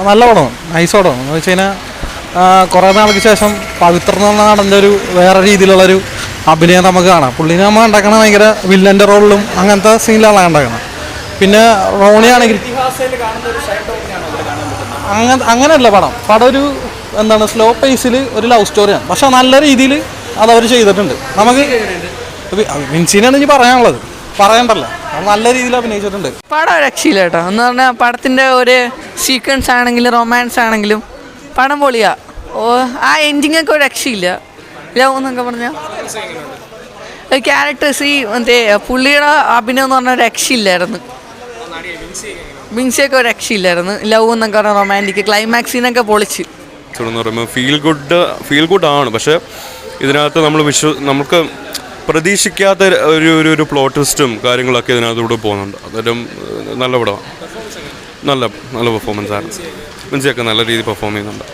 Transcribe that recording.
നല്ല പടമാണ്, നൈസ് പടമാണ്. എന്ന് വെച്ച് കഴിഞ്ഞാൽ കുറേ നാൾക്ക് ശേഷം പവിത്ര എന്ന നടൻ്റെ ഒരു വേറെ രീതിയിലുള്ളൊരു അഭിനയം നമുക്ക് കാണാം. പുള്ളിനെ നമ്മൾ ഉണ്ടാക്കണ ഭയങ്കര വില്ലൻ്റെ റോളിലും അങ്ങനത്തെ സീനിലാണ് ഉണ്ടാക്കണം. പിന്നെ റോണിയാണെങ്കിൽ അങ്ങനെയല്ല പടം ഒരു എന്താണ് സ്ലോ പേസിൽ ഒരു ലവ് സ്റ്റോറിയാണ്. പക്ഷെ നല്ല രീതിയിൽ അതവർ ചെയ്തിട്ടുണ്ട്. നമുക്ക് വിൻസിനാണ് ഇനി പറയാനുള്ളത്, പറയണ്ടല്ലോ, നല്ല രീതിയിൽ അഭിനയിച്ചിട്ടുണ്ട്. പടം രക്ഷയില്ല കേട്ടോ. എന്ന് പറഞ്ഞാൽ പടത്തിൻ്റെ ഒരു സീക്വൻസ് ആണെങ്കിലും റൊമാൻസ് ആണെങ്കിലും പടം പൊളിയാ. ആ എൻഡിങ്ങൊക്കെ ഒരു രക്ഷയില്ല. ലവ് എന്നൊക്കെ പറഞ്ഞാൽ ക്യാരക്ടേഴ്സ് ഈ മറ്റേ പുള്ളിയുടെ അഭിനയം എന്ന് പറഞ്ഞാൽ രക്ഷയില്ലായിരുന്നു. വിൻസിയൊക്കെ ഒരു രക്ഷയില്ലായിരുന്നു. ലവ് എന്നൊക്കെ പറഞ്ഞാൽ റൊമാൻറ്റിക് ക്ലൈമാക്സിനൊക്കെ പൊളിച്ച് ഫീൽ ഗുഡ് ആണ്. പക്ഷേ ഇതിനകത്ത് നമുക്ക് പ്രതീക്ഷിക്കാത്ത ഒരു പ്ലോട്ട് ട്വിസ്റ്റും കാര്യങ്ങളൊക്കെ ഇതിനകത്തൂടെ പോകുന്നുണ്ട്. അതൊരു നല്ല പടമാണ്, നല്ല പെർഫോമൻസ് ആണ്. വിൻസിയൊക്കെ നല്ല രീതിയിൽ പെർഫോം ചെയ്യുന്നുണ്ട്.